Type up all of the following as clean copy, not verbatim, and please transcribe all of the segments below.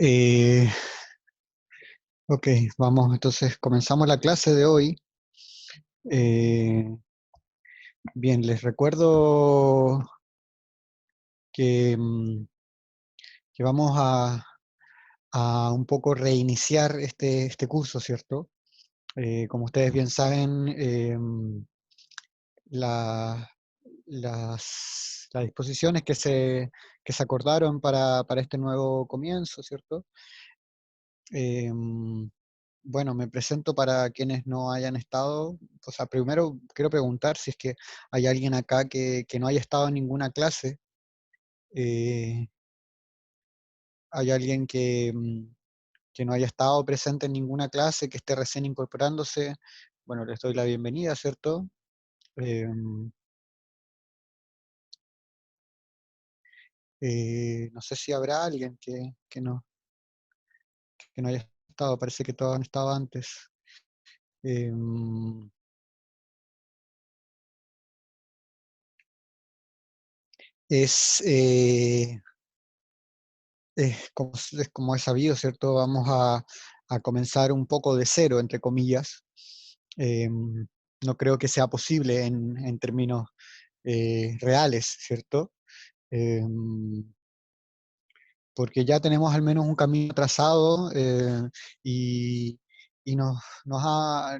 Eh, ok, vamos, entonces comenzamos la clase de hoy. Eh, bien, les recuerdo que, que vamos a un poco reiniciar este curso, ¿cierto? Como ustedes bien saben, la- las disposiciones que se acordaron para este nuevo comienzo, ¿cierto? Bueno, me presento para quienes no hayan estado. O sea, primero quiero preguntar si es que hay alguien acá que no haya estado en ninguna clase. eh, ¿Hay alguien que no haya estado presente en ninguna clase, que esté recién incorporándose? Bueno, les doy la bienvenida, ¿cierto? Em, no sé si habrá alguien que no haya estado. Parece que todos han estado antes. Em, es... como es sabido, ¿cierto? Vamos a comenzar un poco de cero, entre comillas. No creo que sea posible en términos reales, ¿cierto? Em, Porque ya tenemos al menos un camino trazado, y, y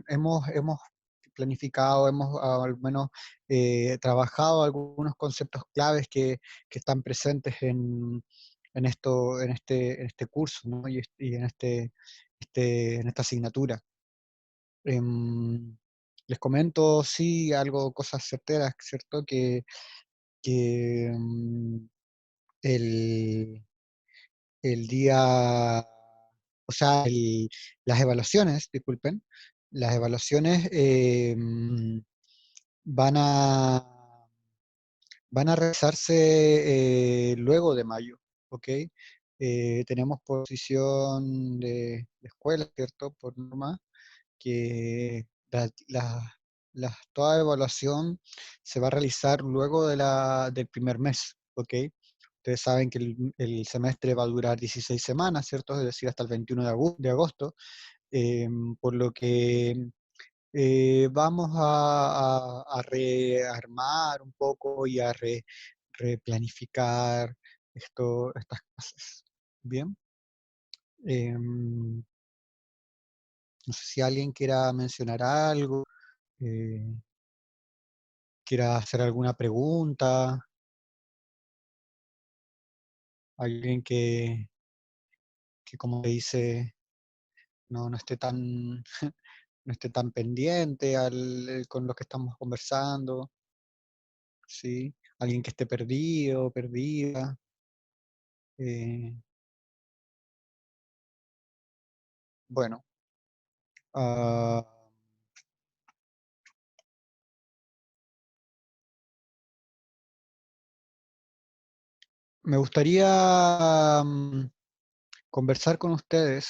hemos planificado, hemos al menos trabajado algunos conceptos claves que están presentes en este curso, ¿no? Y en esta asignatura. Em, Les comento, sí, algo, cosas certeras, ¿cierto? Que el, el día, o sea, las evaluaciones, disculpen, las evaluaciones van a, van a realizarse luego de mayo, ¿ok? Tenemos posición de escuela, ¿cierto? Por norma, que toda evaluación se va a realizar luego del primer mes, ¿ok? Ustedes saben que el semestre va a durar 16 semanas, ¿cierto? Es decir, hasta el 21 de agosto, por lo que vamos a rearmar un poco y a replanificar estas clases. Bien. No sé si alguien quiera mencionar algo, eh, quiera hacer alguna pregunta, alguien que como dice, no esté tan, no esté tan pendiente con lo que estamos conversando, ¿sí? Alguien que esté perdido, perdida. eh, bueno, ah, me gustaría conversar con ustedes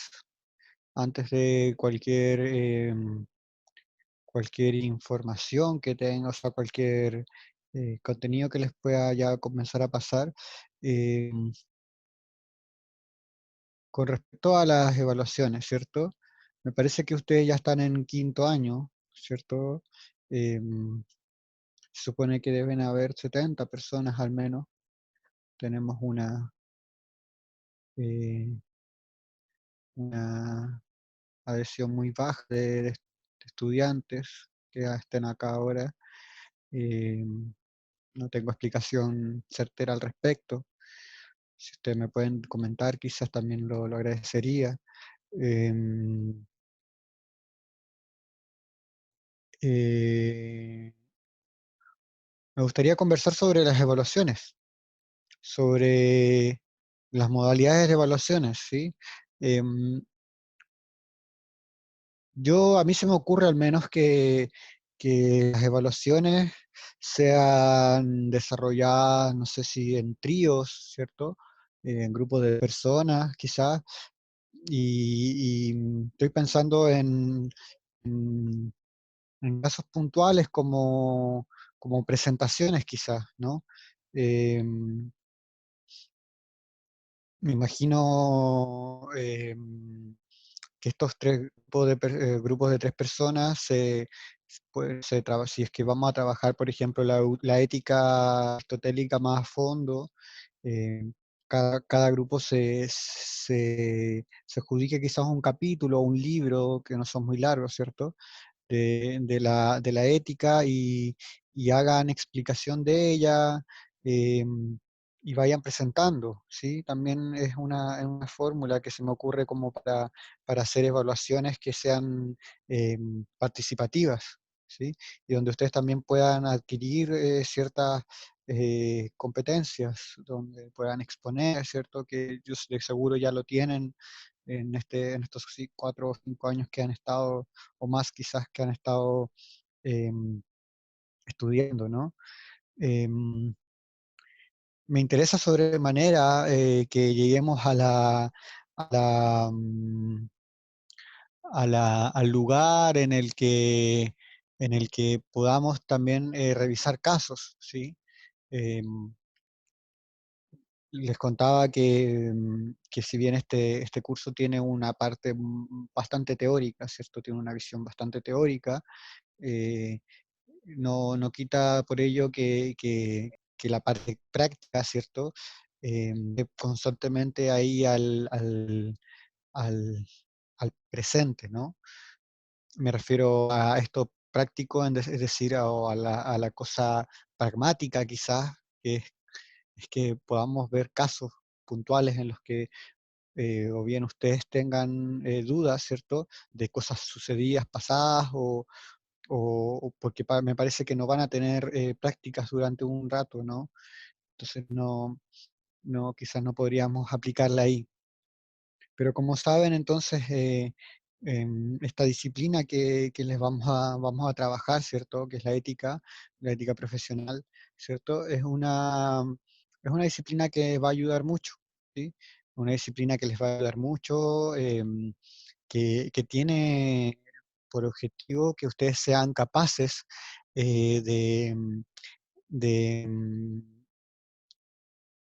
antes de cualquier información que tenga, o sea, cualquier contenido que les pueda ya comenzar a pasar. eh, con respecto a las evaluaciones, ¿cierto? Me parece que ustedes ya están en quinto año, ¿cierto? Se supone que deben haber 70 personas al menos. Tenemos eh, una adhesión muy baja de estudiantes que ya estén acá ahora. Eh, no tengo explicación certera al respecto. Si ustedes me pueden comentar, quizás también lo agradecería. Em, eh, Me gustaría conversar sobre las evaluaciones, sobre las modalidades de evaluaciones, ¿sí? Em, a mí se me ocurre al menos que las evaluaciones sean desarrolladas, no sé si en tríos, ¿cierto? En grupos de personas, quizás, y estoy pensando en- en casos puntuales como presentaciones, quizás, ¿no? Em, Me imagino que estos tres grupos grupos de tres personas pues, si es que vamos a trabajar, por ejemplo, la ética aristotélica más a fondo, eh, cada grupo se adjudique quizás un capítulo o un libro que no son muy largos, ¿cierto? De la ética y hagan explicación de ella, y vayan presentando, ¿sí? También es una fórmula que se me ocurre como para hacer evaluaciones que sean participativas, ¿sí? Y donde ustedes también puedan adquirir ciertas competencias, donde puedan exponer, ¿cierto? Que yo de seguro ya lo tienen en estos 4 o 5 años que han estado, o más quizás que han estado em, estudiando, ¿no? Em, Me interesa sobremanera que lleguemos a la, mm, al lugar en el que podamos también revisar casos, ¿sí? Em, Les contaba que si bien este curso tiene una parte bastante teórica, ¿cierto? Tiene una visión bastante teórica, eh, no quita por ello que la parte práctica, ¿cierto? Esté constantemente ahí al, al presente, ¿no? Me refiero a esto práctico, es decir, a la cosa pragmática quizás, que es que podamos ver casos puntuales en los que o bien ustedes tengan dudas, ¿cierto?, de cosas sucedidas pasadas o porque me parece que no van a tener prácticas durante un rato, ¿no? Entonces quizás no podríamos aplicarla ahí. Pero como saben, entonces, esta disciplina que les vamos a trabajar, ¿cierto? Que es la ética profesional, ¿cierto? Es una disciplina que va a ayudar mucho, ¿sí? Una disciplina que les va a ayudar mucho, que tiene por objetivo que ustedes sean capaces eh, de, de,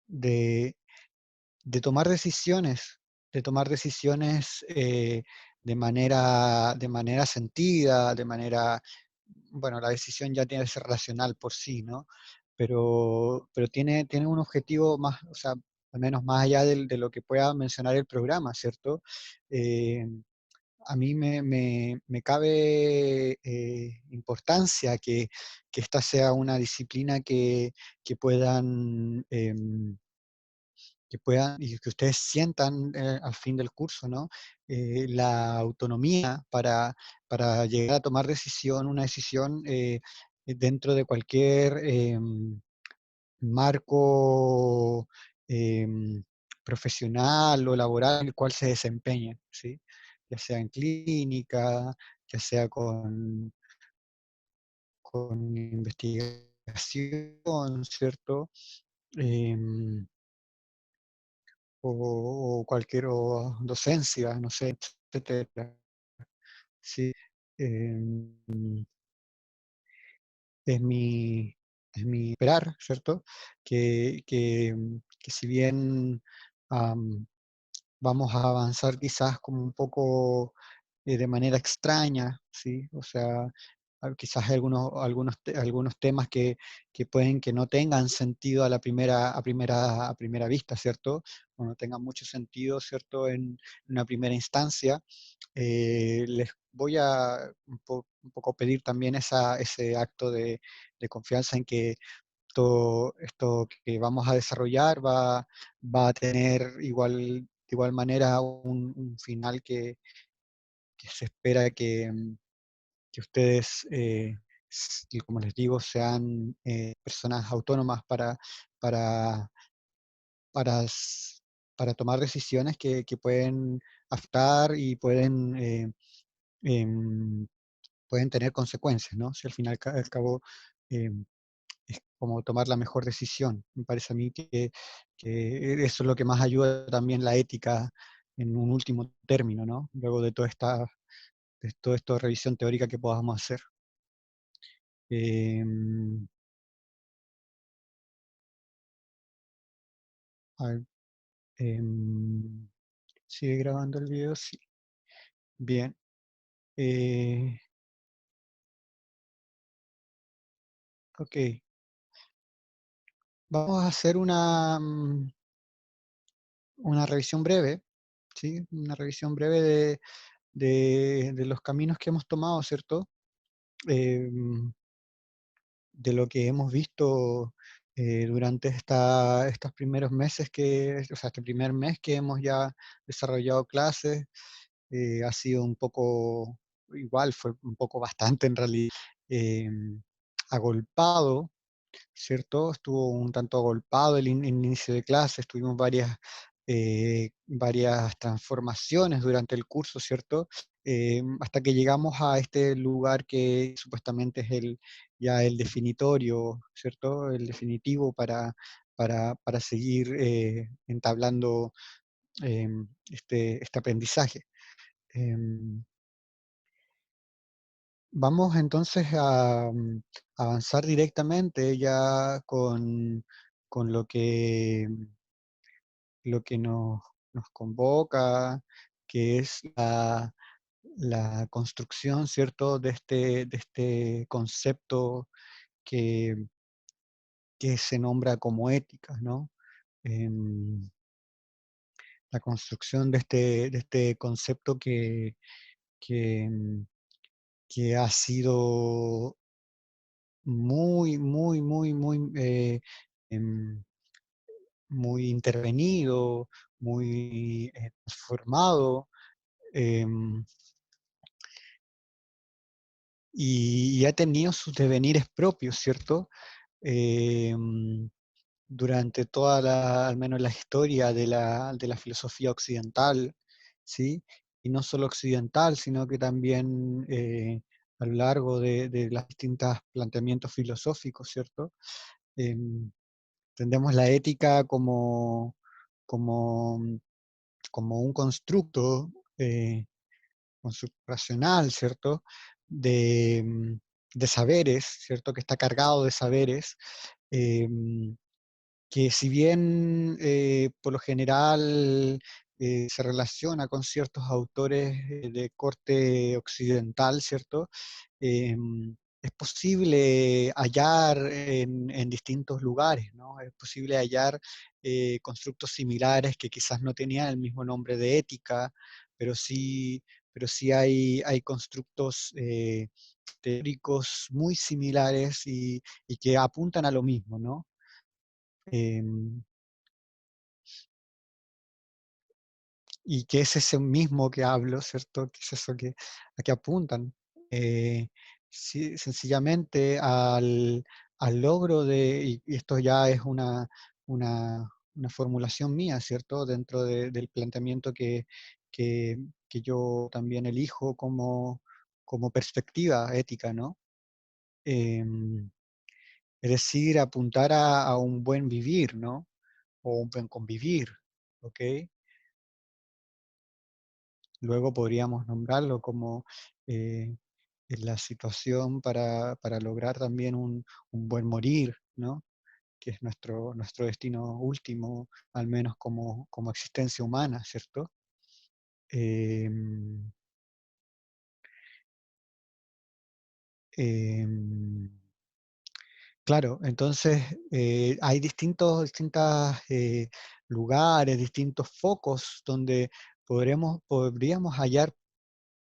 de de de tomar decisiones de manera sentida, bueno, la decisión ya tiene que ser racional por sí, ¿no? Pero tiene un objetivo más, o sea, al menos más allá de lo que pueda mencionar el programa, ¿cierto? Eh, a mí me cabe importancia que esta sea una disciplina que puedan y que ustedes sientan al fin del curso, ¿no? La autonomía para llegar a tomar una decisión dentro de cualquier marco profesional o laboral en el cual se desempeñen, ¿sí? Ya sea en clínica, ya sea con investigación, ¿cierto? Em, o cualquier docencia, no sé, etcétera. Sí, em, es mi esperar, ¿cierto? Que si bien am, vamos a avanzar quizás como un poco de manera extraña, ¿sí? O sea, quizás hay algunos temas que pueden que no tengan sentido a primera vista, ¿cierto? O no tengan mucho sentido, ¿cierto? En una primera instancia. Les voy a un poco pedir también ese acto de confianza en que esto que vamos a desarrollar va a tener de igual manera un final que se espera que ustedes, y como les digo, sean personas autónomas para, para, s- para tomar decisiones que pueden afectar y em, pueden tener consecuencias, ¿no? Si al final al cabo em, es como tomar la mejor decisión. Me parece a mí que eso es lo que más ayuda también la ética en un último término, ¿no? Luego de todo esto de revisión teórica que podamos hacer. Em, a ver, em, Sigue grabando el video, sí. Bien. eh, ok. Vamos a hacer una revisión breve, ¿sí? Una revisión breve de los caminos que hemos tomado, ¿cierto? Em, de lo que hemos visto durante estos primeros meses o sea, este primer mes que hemos ya desarrollado clases. Ha sido un poco, igual fue un poco bastante en realidad, agolpado, ¿cierto? Estuvo un tanto agolpado el inicio de clases, tuvimos varias transformaciones durante el curso, ¿cierto? Hasta que llegamos a este lugar que supuestamente es ya el definitorio, ¿cierto? El definitivo para seguir entablando este aprendizaje. Em, Vamos entonces a avanzar directamente ya con lo que nos convoca, que es la construcción, ¿cierto?, de este concepto que, que se nombra como ética, ¿no? Em, la construcción de este concepto que, em, que ha sido muy, muy, muy, muy, em, muy intervenido, muy transformado, em, y ha tenido sus devenires propios, ¿cierto? Em, Durante toda al menos la historia de la filosofía occidental, ¿sí? Y no solo occidental, sino que también a lo largo de los distintos planteamientos filosóficos, ¿cierto? Em, Entendemos la ética como, como un eh, constructo racional, ¿cierto? De saberes, ¿cierto? Que está cargado de saberes, em, que si bien por lo general se relaciona con ciertos autores de corte occidental, ¿cierto? Es posible hallar en distintos lugares, ¿no? Es posible hallar constructos similares que quizás no tenían el mismo nombre de ética, pero sí, pero sí hay constructos teóricos muy similares y que apuntan a lo mismo, ¿no? Em, y que es ese mismo que hablo, ¿cierto? Que es eso a que apuntan. Eh, sí, sencillamente al logro y esto ya es una formulación mía, ¿cierto? Dentro del planteamiento que, que yo también elijo como perspectiva ética, ¿no? Em, es decir, apuntar a un buen vivir, ¿no? O un buen convivir, ¿ok? Luego podríamos nombrarlo como la situación para lograr también un buen morir, ¿no? Que es nuestro destino último, al menos como existencia humana, ¿cierto? Em, em, claro, entonces hay distintos lugares, distintos focos donde podríamos hallar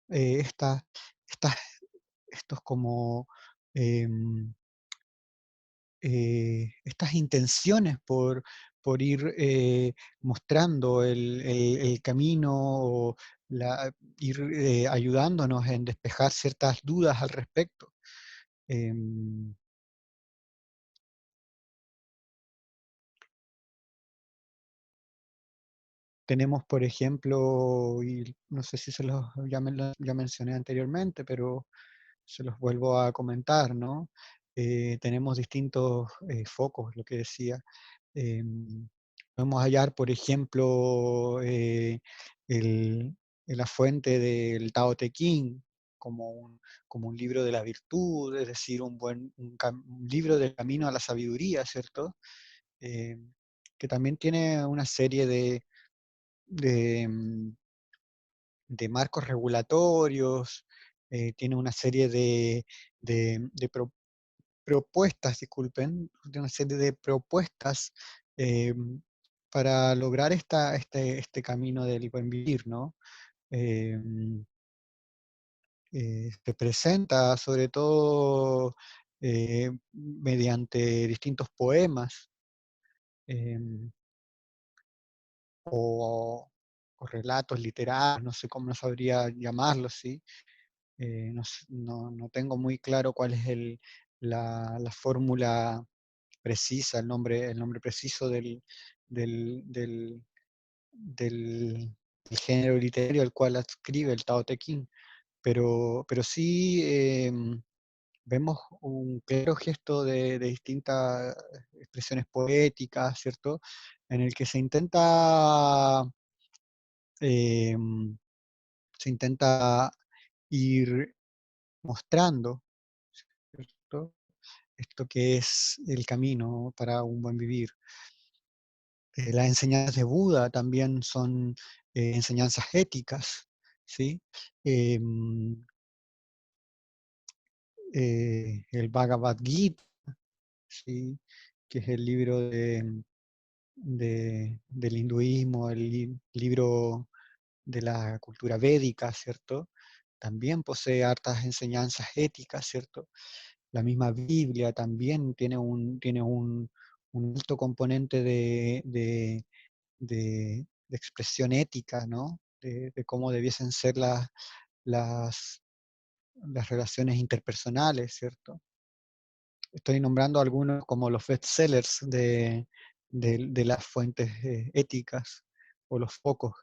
estas, estas estos como em, estas intenciones por ir mostrando el camino o ir ayudándonos en despejar ciertas dudas al respecto. Em, Tenemos, por ejemplo, y no sé si ya mencioné anteriormente, pero se los vuelvo a comentar, ¿no? Tenemos distintos focos, lo que decía. Podemos hallar, por ejemplo, el- la fuente del Tao Te Ching como un libro de la virtud, es decir, un libro del camino a la sabiduría, ¿cierto? Eh, que también tiene una serie de, de marcos regulatorios, tiene una serie de propuestas, disculpen, de una serie de propuestas para lograr este camino del buen vivir, ¿no? Em, Se presenta sobre todo mediante distintos poemas em, o, o relatos literarios, no sé cómo no sabría llamarlos, ¿sí? No tengo muy claro cuál es la fórmula precisa, el nombre preciso del, del, del- del género literario al cual adscribe el Tao Te Ching, pero sí vemos un claro gesto de distintas expresiones poéticas, ¿cierto? En el que em, se intenta ir mostrando, ¿cierto? Esto que es el camino para un buen vivir. Las enseñanzas de Buda también son enseñanzas éticas, ¿sí? Em, el Bhagavad Gita, ¿sí? Que es el libro del hinduismo, libro de la cultura védica, ¿cierto? También posee hartas enseñanzas éticas, ¿cierto? La misma Biblia también tiene un alto componente de expresión ética, ¿no? De cómo debiesen ser las, las relaciones interpersonales, ¿cierto? Estoy nombrando algunos como los bestsellers de las fuentes éticas o los focos.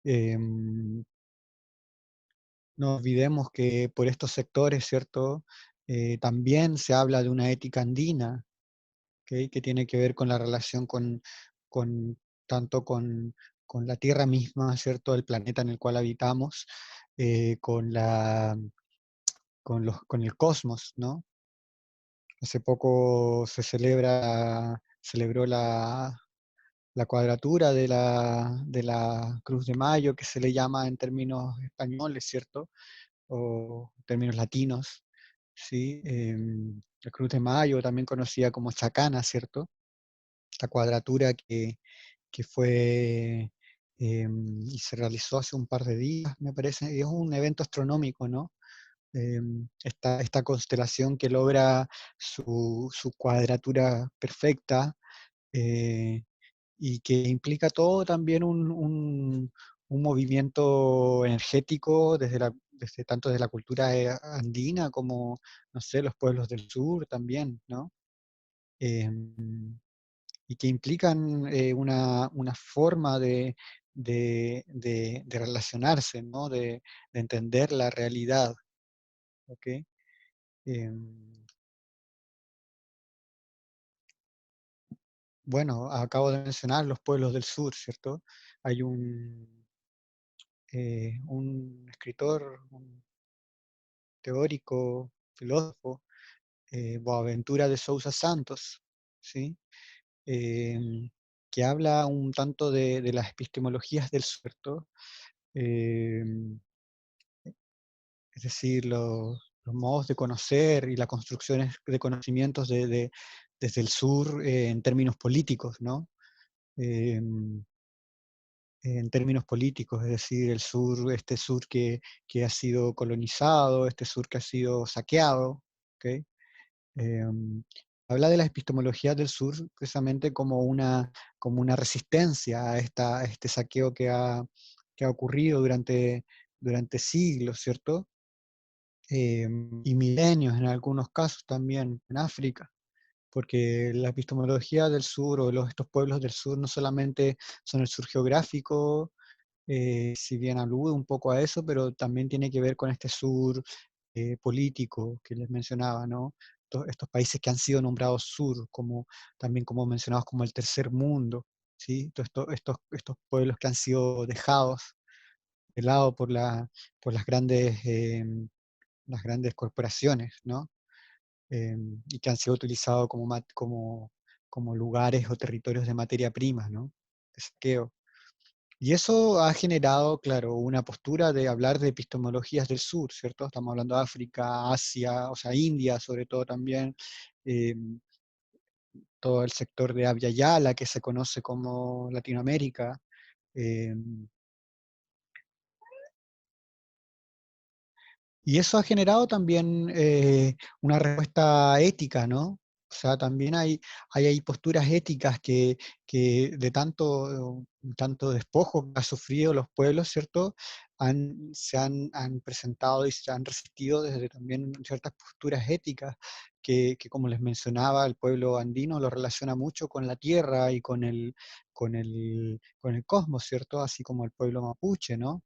Em, no olvidemos que por estos sectores, ¿cierto? También se habla de una ética andina, ¿ok? Que tiene que ver con la relación con tanto con la Tierra misma, ¿cierto? El planeta en el cual habitamos, con con el cosmos, ¿no? Hace poco celebró la cuadratura de la Cruz de Mayo, que se le llama en términos españoles, ¿cierto? O en términos latinos, ¿sí? La Cruz de Mayo, también conocida como Chacana, ¿cierto? La cuadratura que fue y se realizó hace un par de días, me parece, y es un evento astronómico, ¿no? Esta constelación que logra su cuadratura perfecta eh, y que implica todo también un movimiento energético desde tanto de la cultura andina como, no sé, los pueblos del sur también, ¿no? Em, y que implican una forma de relacionarse, ¿no? De entender la realidad, ¿ok? Em, bueno, acabo de mencionar los pueblos del sur, ¿cierto? Hay un escritor, un teórico, filósofo, Boaventura de Sousa Santos, ¿sí? Em, que habla un tanto de las epistemologías del sur, ¿cierto? Em, es decir, los modos de conocer y las construcciones de conocimientos desde el sur en términos políticos, ¿no? Em, en términos políticos, es decir, el sur, este sur que ha sido colonizado, este sur que ha sido saqueado, ¿ok? Em, Habla de la epistemología del sur precisamente como una resistencia a este saqueo que ha ocurrido durante siglos, ¿cierto? Y milenios en algunos casos también en África, porque la epistemología del sur o estos pueblos del sur no solamente son el sur geográfico, si bien alude un poco a eso, pero también tiene que ver con este sur político que les mencionaba, ¿no? Estos países que han sido nombrados sur, también como mencionados como el tercer mundo, ¿sí? Todos estos pueblos que han sido dejados de lado por las grandes corporaciones, ¿no? Y que han sido utilizados como lugares o territorios de materia prima, ¿no? De saqueo. Y eso ha generado, claro, una postura de hablar de epistemologías del sur, ¿cierto? Estamos hablando de África, Asia, o sea, India sobre todo también, eh, todo el sector de Abya Yala, que se conoce como Latinoamérica. eh, Y eso ha generado también una respuesta ética, ¿no? O sea, también hay posturas éticas que de tanto despojo que han sufrido los pueblos, ¿cierto? Han presentado y se han resistido desde también ciertas posturas éticas como les mencionaba, el pueblo andino lo relaciona mucho con la tierra y con el cosmos, ¿cierto? Así como el pueblo mapuche, ¿no?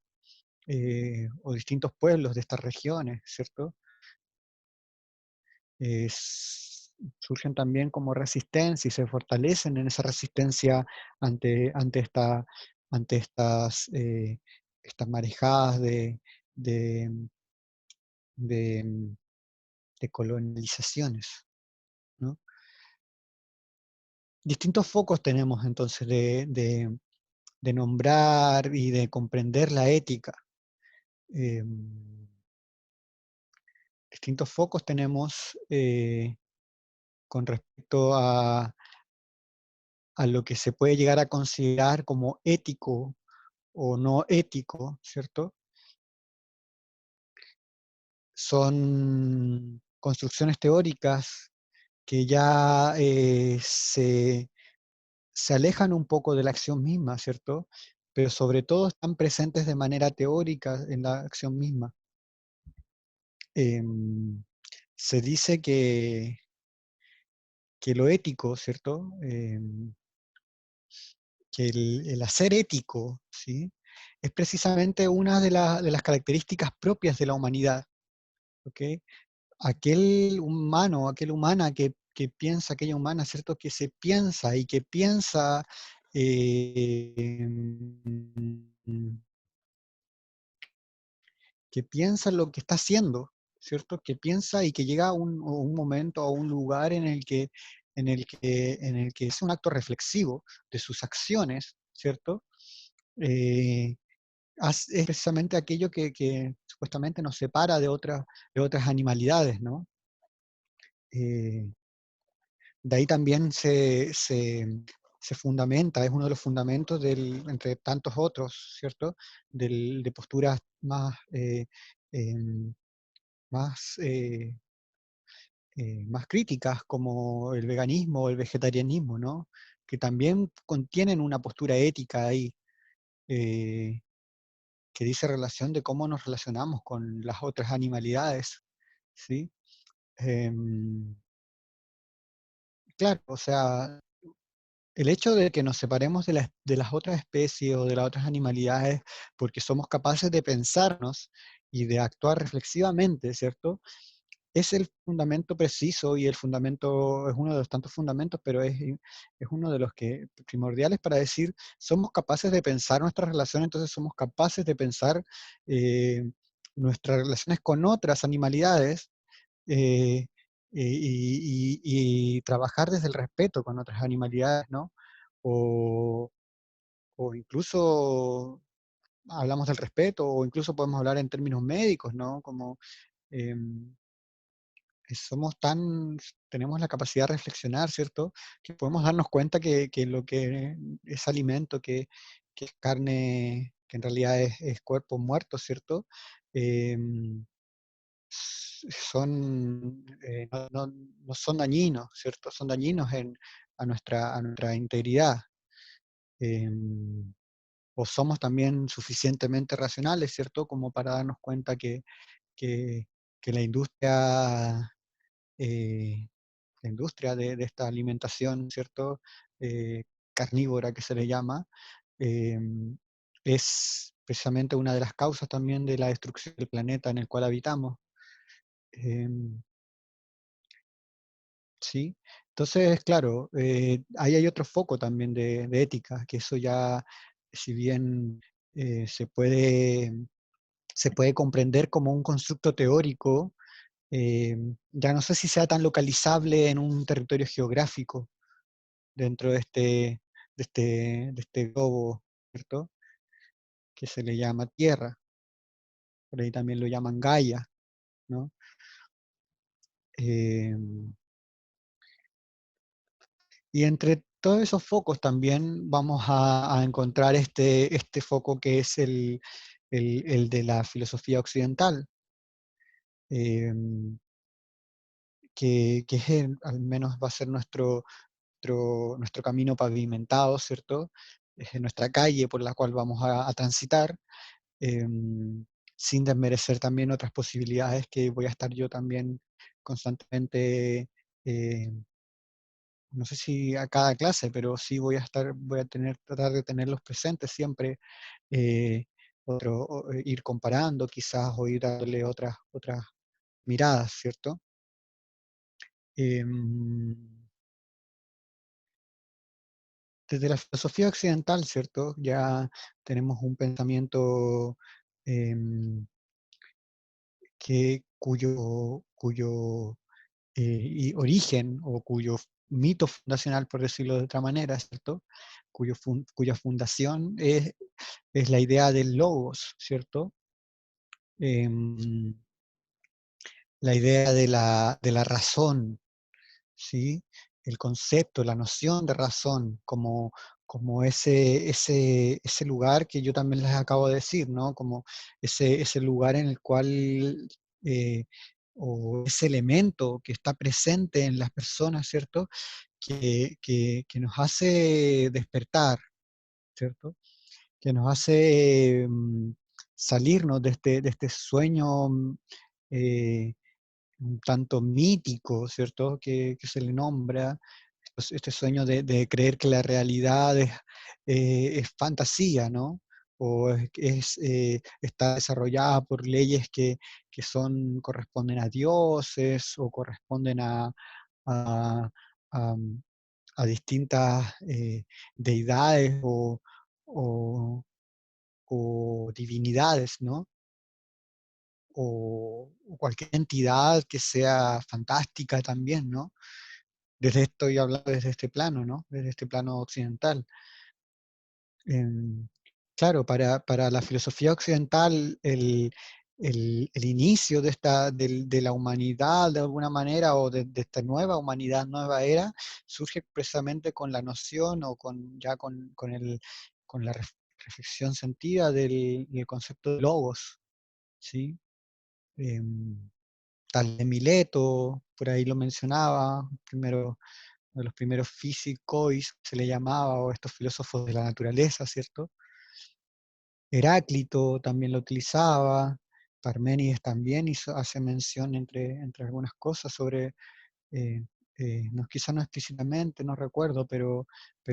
O distintos pueblos de estas regiones, ¿cierto? Surgen también como resistencia y se fortalecen en esa resistencia ante, ante, esta, ante estas marejadas de, de, de colonizaciones, ¿no? Distintos focos tenemos entonces de nombrar y de comprender la ética. Eh, Distintos focos tenemos con respecto a lo que se puede llegar a considerar como ético o no ético, ¿cierto? Son construcciones teóricas que ya se alejan un poco de la acción misma, ¿cierto? Pero sobre todo están presentes de manera teórica en la acción misma. Em, Se dice que lo ético, ¿cierto? Que el hacer ético, ¿sí? Es precisamente una de las características propias de la humanidad, ¿ok? Aquel humano, aquella humana que piensa, aquella humana, ¿cierto? Que se piensa y eh, que piensa lo que está haciendo, ¿cierto? Que piensa y que llega a un momento, a un lugar en el que es un acto reflexivo de sus acciones, ¿cierto? Eh, es precisamente aquello que supuestamente nos separa de otras animalidades, ¿no? Eh, de ahí también se fundamenta, es uno de los fundamentos entre tantos otros, ¿cierto? De posturas em, más, eh, más críticas como el veganismo o el vegetarianismo, ¿no? Que también contienen una postura ética ahí, eh, que dice relación de cómo nos relacionamos con las otras animalidades, ¿sí? Em, claro, o sea, el hecho de que nos separemos de las otras especies o de las otras animalidades porque somos capaces de pensarnos y de actuar reflexivamente, ¿cierto? Es el fundamento preciso y el fundamento es uno de los tantos fundamentos, pero es uno de los que primordiales para decir somos capaces de pensar nuestras relaciones, entonces somos capaces de pensar eh, nuestras relaciones con otras animalidades eh, y trabajar desde el respeto con otras animalidades, ¿no? O, o incluso hablamos del respeto, o incluso podemos hablar en términos médicos, ¿no? Como em, somos tenemos la capacidad de reflexionar, ¿cierto? Que podemos darnos cuenta que lo que es alimento, que es carne, que en realidad es cuerpo muerto, ¿cierto? Em, no son dañinos, ¿cierto? Son dañinos a nuestra integridad. Em, o somos también suficientemente racionales, ¿cierto? Como para darnos cuenta que, que eh, la industria de esta alimentación, ¿cierto? Eh, Carnívora que se le llama, em, es precisamente una de las causas también de la destrucción del planeta en el cual habitamos. Em, ¿Sí? Entonces, claro, ahí hay otro foco también de ética, que eso ya, si bien se puede comprender como un constructo teórico, ya no sé si sea tan localizable en un territorio geográfico dentro de este globo, ¿cierto? que se le llama Tierra, por ahí también lo llaman Gaia, ¿no? Em, y entre todos esos focos también vamos a encontrar este foco que es el de la filosofía occidental, em, que es al menos va a ser nuestro camino pavimentado, ¿cierto? Es nuestra calle por la cual vamos a transitar, em, sin desmerecer también otras posibilidades que voy a estar yo también constantemente, eh, no sé si a cada clase, pero sí voy a tratar de tenerlos presentes siempre, eh, ir comparando quizás o ir dándole otras miradas, ¿cierto? Em, Desde la filosofía occidental, ¿cierto? Ya tenemos un pensamiento em, cuyo origen o cuyo mito fundacional, por decirlo de otra manera, ¿cierto? Cuya fundación es la idea del logos, ¿cierto? Em, la idea de la razón, ¿sí? El concepto, la noción de razón, como ese lugar que yo también les acabo de decir, ¿no? Como ese lugar en el cual, eh, o ese elemento que está presente en las personas, ¿cierto? Que nos hace despertar, ¿cierto? Que nos hace salirnos de este sueño eh, un tanto mítico, ¿cierto? Que se le nombra, este sueño de creer que la realidad es fantasía, ¿no? O está desarrollada por leyes corresponden a dioses o corresponden a, a, a distintas deidades o, o divinidades, ¿no? O cualquier entidad que sea fantástica también, ¿no? Estoy hablando desde este plano, ¿no? Desde este plano occidental. Em, claro, para la filosofía occidental, el inicio de la humanidad, de alguna manera, o de esta nueva humanidad, nueva era, surge precisamente con la noción o con la reflexión sentida del concepto de logos, ¿sí? Em, Tal de Mileto, por ahí lo mencionaba, primero, uno de los primeros físicos se le llamaba, o estos filósofos de la naturaleza, ¿cierto? Heráclito también lo utilizaba, Parménides también hace mención entre algunas cosas sobre, eh, no, quizá no explícitamente, no recuerdo, pero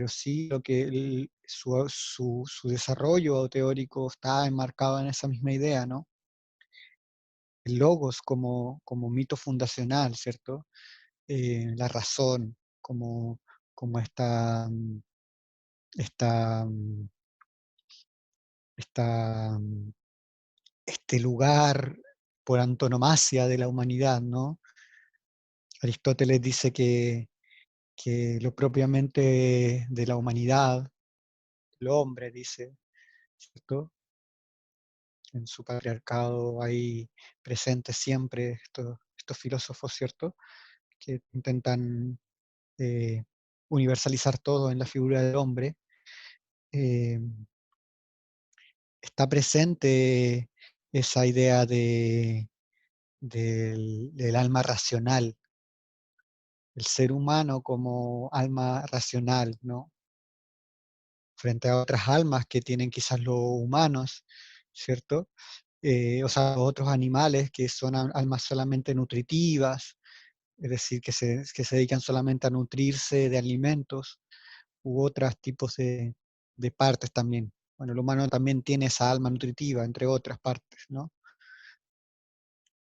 sí lo que su desarrollo teórico está enmarcado en esa misma idea, ¿no? El logos como mito fundacional, ¿cierto? La razón como esta, esta, este lugar por antonomasia de la humanidad, ¿no? Aristóteles dice que lo propiamente de la humanidad, el hombre, dice, ¿cierto? En su patriarcado hay presentes siempre estos filósofos, ¿cierto? Que intentan eh, universalizar todo en la figura del hombre. eh, Está presente esa idea del alma racional, el ser humano como alma racional, ¿no? Frente a otras almas que tienen quizás los humanos, ¿cierto? O sea, otros animales que son almas solamente nutritivas, es decir, que se dedican solamente a nutrirse de alimentos u otros tipos de partes también. Bueno, el humano también tiene esa alma nutritiva, entre otras partes, ¿no?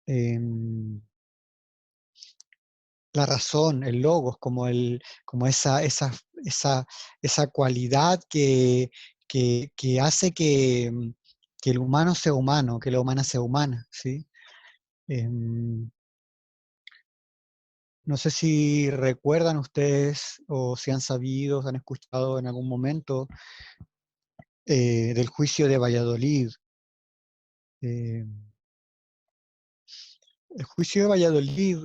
Em, la razón, el logos, como esa, esa cualidad que hace que el humano sea humano, que la humana sea humana, ¿sí? Em, no sé si recuerdan ustedes o si han sabido, han escuchado en algún momento del juicio de Valladolid. Eh, el juicio de Valladolid,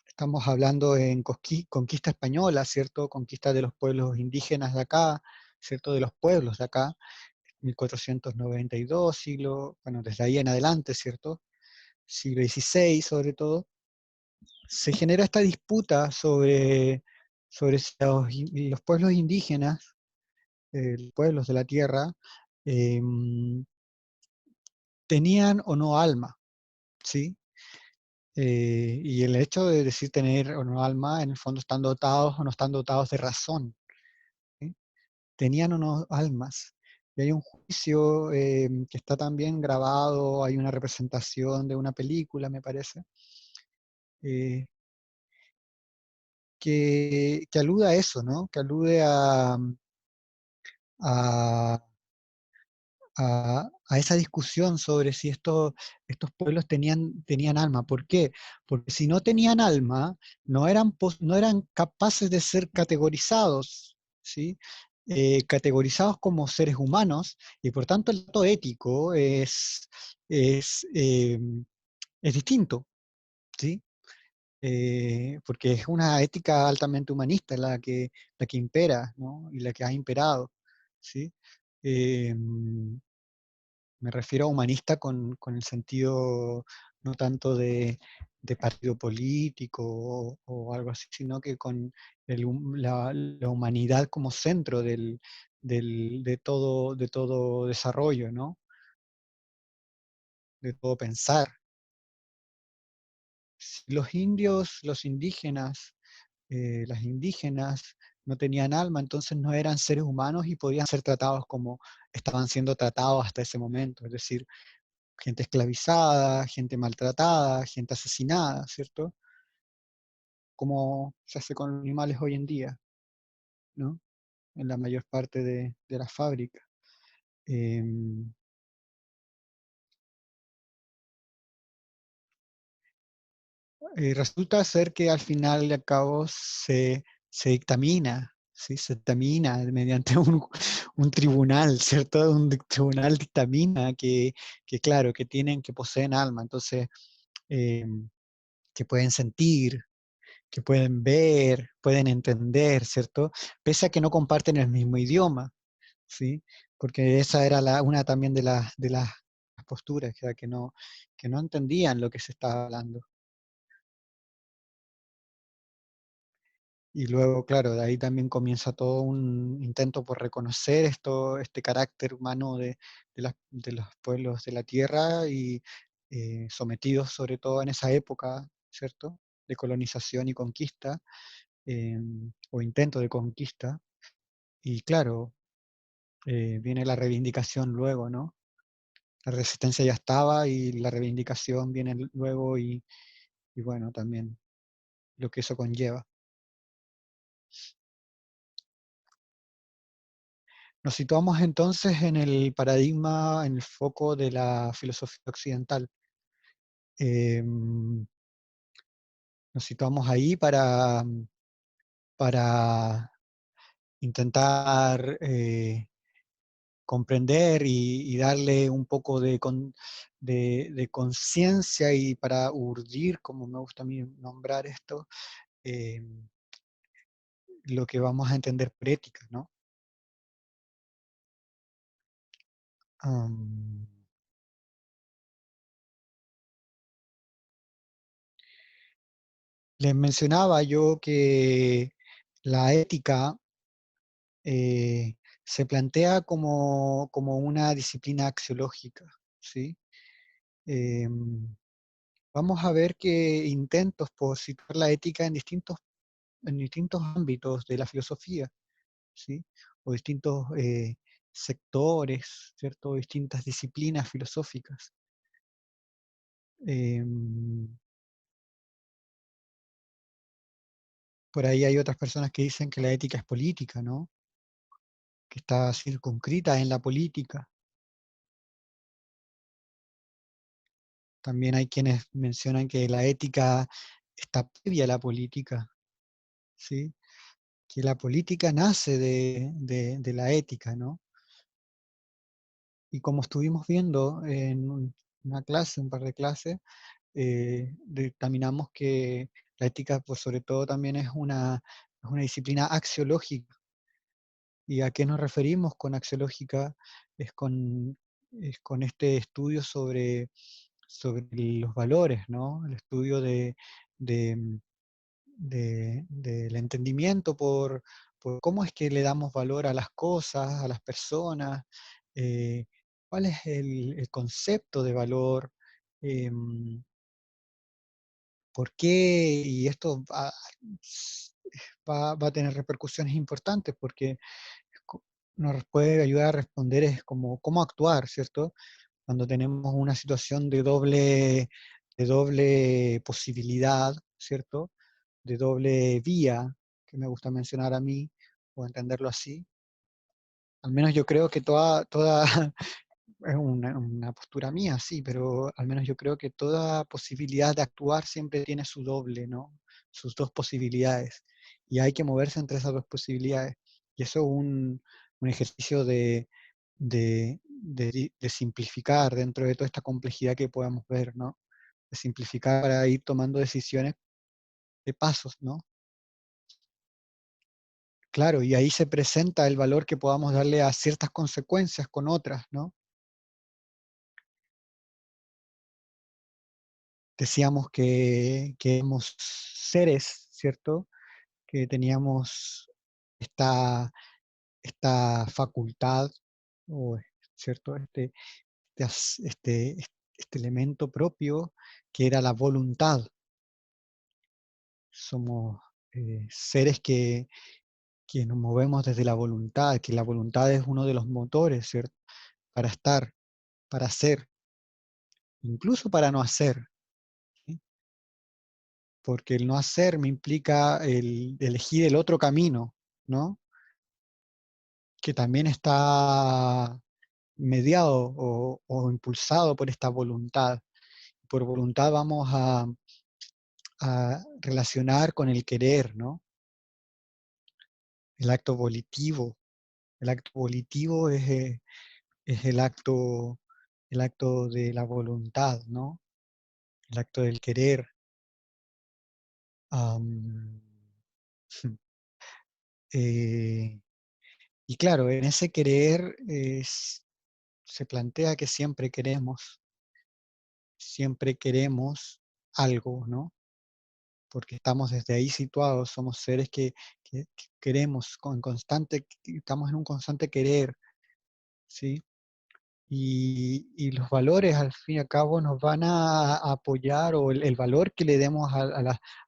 estamos hablando en conquista española, ¿cierto? Conquista de los pueblos indígenas de acá, ¿cierto? De los pueblos de acá, 1492, bueno, desde ahí en adelante, ¿cierto? Siglo XVI sobre todo. Se genera esta disputa sobre si los pueblos indígenas, los pueblos de la tierra, eh, tenían o no alma, ¿sí? Y el hecho de decir tener o no alma, en el fondo están dotados o no están dotados de razón, ¿sí? Tenían o no almas. Y hay un juicio que está también grabado, hay una representación de una película, me parece, eh, que alude a eso, ¿no? Que alude a, a esa discusión sobre si estos pueblos tenían alma. ¿Por qué? Porque si no tenían alma, no eran capaces de ser categorizados, ¿sí? Categorizados como seres humanos, y por tanto el dato ético es, eh, es distinto, ¿sí? Porque es una ética altamente humanista la que impera, ¿no? Y la que ha imperado, ¿sí? Eh, Me refiero a humanista con el sentido no tanto de partido político o algo así, sino que con la humanidad como centro de todo desarrollo, ¿no? De todo pensar. Si los indios, los indígenas, las indígenas no tenían alma, entonces no eran seres humanos y podían ser tratados como estaban siendo tratados hasta ese momento, es decir, gente esclavizada, gente maltratada, gente asesinada, ¿cierto? Como se hace con animales hoy en día, ¿no? En la mayor parte de las fábricas. Eh, Resulta ser que al final y al cabo se dictamina, ¿sí? Se dictamina mediante un tribunal, ¿cierto? Un tribunal dictamina que, claro, que poseen alma, entonces, eh, que pueden sentir, que pueden ver, pueden entender, ¿cierto? Pese a que no comparten el mismo idioma, ¿sí? Porque esa era una también de las posturas, que no entendían lo que se estaba hablando. Y luego, claro, de ahí también comienza todo un intento por reconocer este carácter humano de los pueblos de la tierra y sometidos sobre todo en esa época, ¿cierto? De colonización y conquista, eh, o intento de conquista. Y claro, viene la reivindicación luego, ¿no? La resistencia ya estaba y la reivindicación viene luego y bueno, también lo que eso conlleva. Nos situamos entonces en el paradigma, en el foco de la filosofía occidental. Nos situamos ahí para intentar comprender y darle un poco de conciencia y para urdir, como me gusta a mí nombrar esto, eh, lo que vamos a entender por ética, ¿no? Am, Les mencionaba yo que la ética se plantea como una disciplina axiológica, ¿sí? Em, Vamos a ver que intentos por situar la ética en distintos ámbitos de la filosofía, ¿sí? O distintos sectores, ¿cierto? Distintas disciplinas filosóficas. Em, por ahí hay otras personas que dicen que la ética es política, ¿no? Que está circunscrita en la política. También hay quienes mencionan que la ética está previa a la política, ¿sí? que la política nace de la ética, ¿no? Y como estuvimos viendo en una clase, un par de clases, dictaminamos que la ética, pues sobre todo también es una disciplina axiológica. ¿Y a qué nos referimos con axiológica? Es con, es con este estudio sobre los valores, ¿no? El estudio de, del entendimiento por cómo es que le damos valor a las cosas, a las personas, eh, cuál es el concepto de valor, em, por qué, y esto va a tener repercusiones importantes porque co- nos puede ayudar a responder es como cómo actuar, ¿cierto? Cuando tenemos una situación de doble posibilidad, ¿cierto? De doble vía, que me gusta mencionar a mí, o entenderlo así. Al menos yo creo que toda es una postura mía, sí, pero al menos yo creo que toda posibilidad de actuar siempre tiene su doble, ¿no? Sus dos posibilidades. Y hay que moverse entre esas dos posibilidades. Y eso es un ejercicio de simplificar dentro de toda esta complejidad que podamos ver, ¿no? De simplificar para ir tomando decisiones de pasos, ¿no? Claro, y ahí se presenta el valor que podamos darle a ciertas consecuencias con otras, ¿no? Decíamos que éramos seres, ¿cierto? Que teníamos esta, esta facultad, o, ¿cierto? Este elemento propio que era la voluntad. Somos seres que nos movemos desde la voluntad, que la voluntad es uno de los motores, ¿cierto? Para estar, para hacer, incluso para no hacer, ¿sí? Porque el no hacer me implica el elegir el otro camino, ¿no? Que también está mediado o impulsado por esta voluntad. Por voluntad vamos a relacionar con el querer, ¿no? El acto volitivo. El acto volitivo es el acto de la voluntad, ¿no? El acto del querer. Am, eh, y claro, en ese querer se plantea que siempre queremos algo, ¿no? Porque estamos desde ahí situados, somos seres que queremos con constante, estamos en un constante querer, ¿sí? Y los valores al fin y al cabo nos van a apoyar, o el valor que le demos a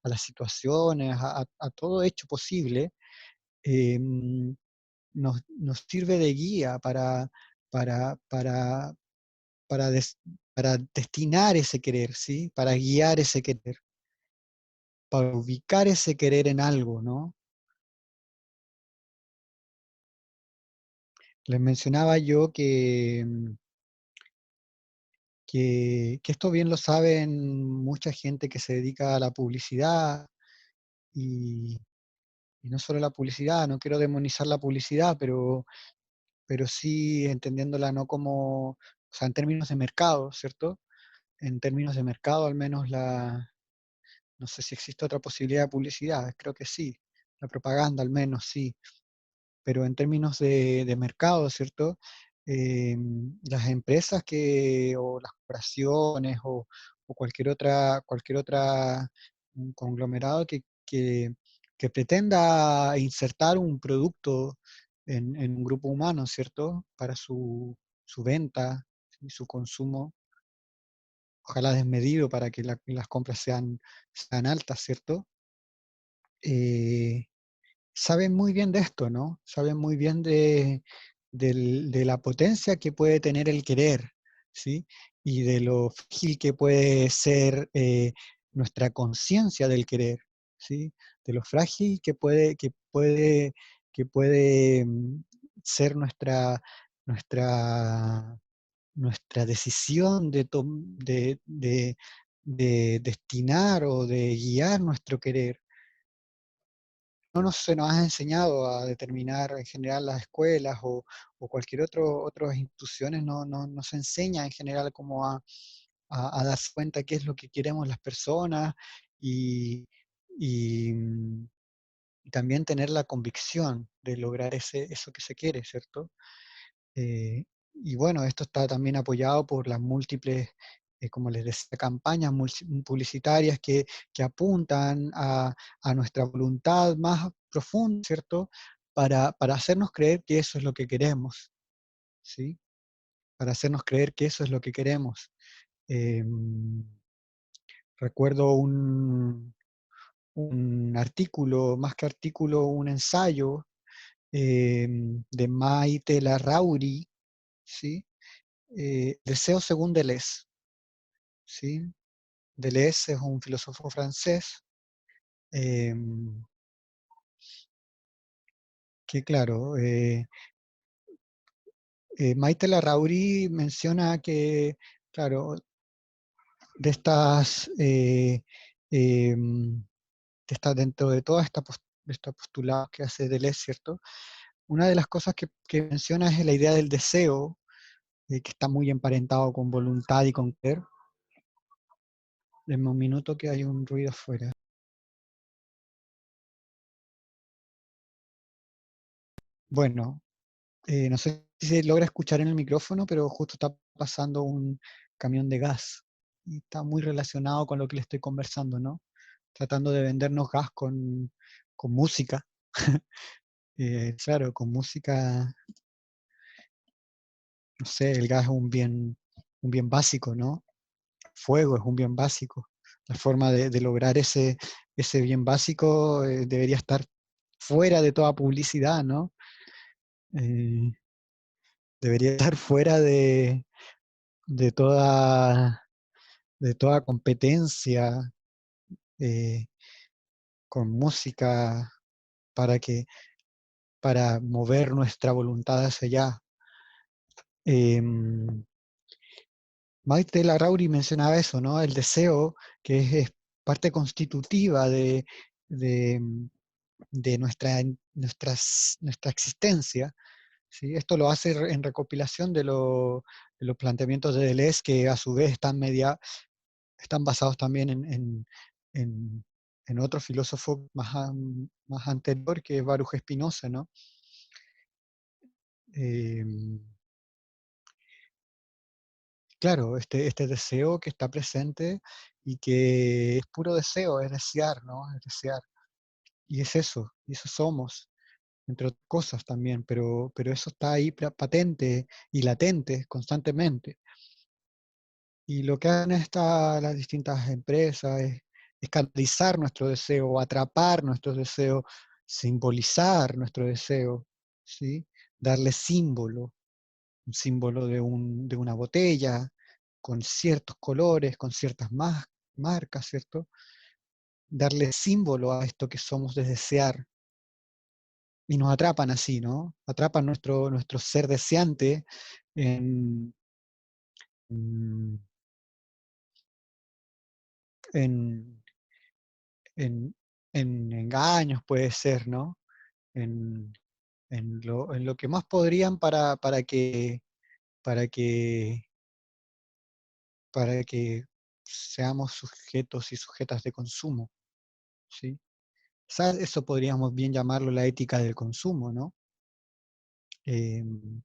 las situaciones, a todo hecho posible, nos sirve de guía para, para, para, des- para destinar ese querer, ¿sí? Para guiar ese querer, para ubicar ese querer en algo, ¿no? Les mencionaba yo que esto bien lo saben mucha gente que se dedica a la publicidad y, y no solo la publicidad, no quiero demonizar la publicidad, pero sí entendiéndola no como, o sea, en términos de mercado, ¿cierto? En términos de mercado al menos no sé si existe otra posibilidad de publicidad, creo que sí, la propaganda al menos sí, pero en términos de mercado, ¿cierto? Las empresas o las corporaciones o cualquier otra un conglomerado que pretenda insertar un producto en un grupo humano, ¿cierto? Para su venta y su consumo, ojalá desmedido para que las compras sean altas, ¿cierto? Eh, Saben muy bien de esto, ¿no? Saben muy bien de la potencia que puede tener el querer, ¿sí? Y de lo frágil que puede ser nuestra conciencia del querer, ¿sí? De lo frágil que puede ser nuestra, nuestra decisión de destinar o de guiar nuestro querer. se nos ha enseñado a determinar en general las escuelas o cualquier otras instituciones, no se enseña en general como a darse cuenta qué es lo que queremos las personas y, y, mm, y también tener la convicción de lograr eso que se quiere, ¿cierto? Eh, y bueno, esto está también apoyado por las múltiples, como les decía, campañas publicitarias que apuntan a nuestra voluntad más profunda, ¿cierto? Para hacernos creer que eso es lo que queremos, ¿sí? Para hacernos creer que eso es lo que queremos. Em, Recuerdo un artículo, más que artículo, un ensayo de Maite Larrauri, ¿sí? Deseo según Deleuze, ¿sí? Deleuze es un filósofo francés em, que, claro, Maite Larrauri menciona que, claro, de estas, em, dentro de toda de esta postulado que hace Deleuze, ¿cierto? Una de las cosas que menciona es la idea del deseo, que está muy emparentado con voluntad y con querer. Denme un minuto que hay un ruido afuera. Bueno, no sé si se logra escuchar en el micrófono, pero justo está pasando un camión de gas y está muy relacionado con lo que le estoy conversando, ¿no? Tratando de vendernos gas con música. Claro, con música, no sé, el gas es un bien básico, ¿no? Fuego es un bien básico. La forma de lograr ese bien básico debería estar fuera de toda publicidad, ¿no? Eh, Debería estar fuera de toda, de toda competencia eh, con música para para mover nuestra voluntad hacia allá. Em, Maite Larrauri mencionaba eso, ¿no? El deseo, que es parte constitutiva de, de nuestra existencia, ¿sí? Esto lo hace en recopilación de los planteamientos de Deleuze, que a su vez están basados también en- en otro filósofo más anterior, que es Baruch Spinoza, ¿no? Em, claro, este deseo que está presente y que es puro deseo, es desear, ¿no? Es desear. Y es eso, y eso somos, entre otras cosas también, pero eso está ahí patente y latente constantemente. Y lo que hacen las distintas empresas es canalizar nuestro deseo, atrapar nuestros deseos, simbolizar nuestro deseo, ¿sí? Darle símbolo, un símbolo de una botella, con ciertos colores, con ciertas marcas, ¿cierto? Darle símbolo a esto que somos de desear. Y nos atrapan así, ¿no? Atrapan nuestro ser deseante en, en, en, en engaños, puede ser, ¿no? En, en lo que más podrían para que, para que seamos sujetos y sujetas de consumo, ¿sí? Eso podríamos bien llamarlo la ética del consumo, ¿no? Em,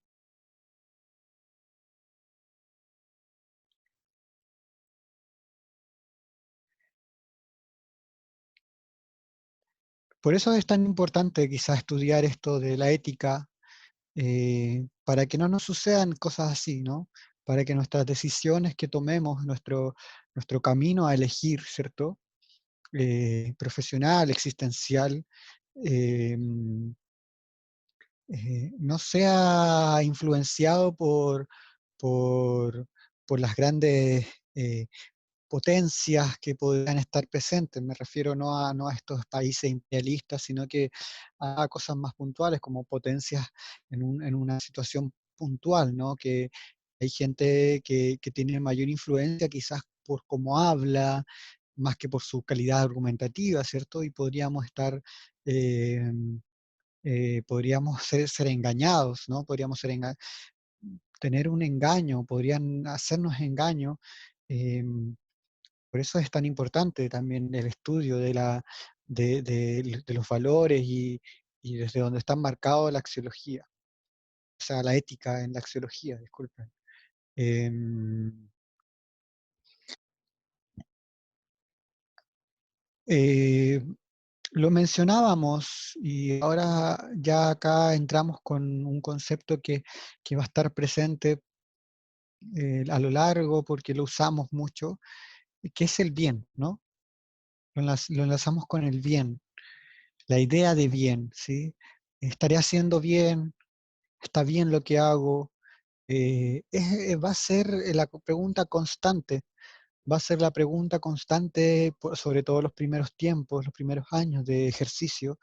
por eso es tan importante quizás estudiar esto de la ética, para que no nos sucedan cosas así, ¿no? Para que nuestras decisiones que tomemos, nuestro camino a elegir, ¿cierto? Profesional, existencial, em, no sea influenciado por, por las grandes eh, potencias que podrían estar presentes. Me refiero no a estos países imperialistas, sino que a cosas más puntuales, como potencias en una situación puntual, ¿no? Que hay gente que tiene mayor influencia quizás por cómo habla, más que por su calidad argumentativa, ¿cierto? Y podríamos estar, eh, podríamos ser engañados, ¿no? Podríamos tener un engaño, podrían hacernos engaño. Por eso es tan importante también el estudio de los valores y desde donde está marcado la axiología, o sea, la ética en la axiología, disculpen. Em, eh, lo mencionábamos y ahora ya acá entramos con un concepto que va a estar presente a lo largo porque lo usamos mucho, que es el bien, ¿no? Lo enlazamos con el bien, la idea de bien, ¿sí? ¿Estaré haciendo bien? ¿Está bien lo que hago? Va a ser la pregunta constante, va a ser la pregunta constante, sobre todo los primeros tiempos, los primeros años de ejercicio,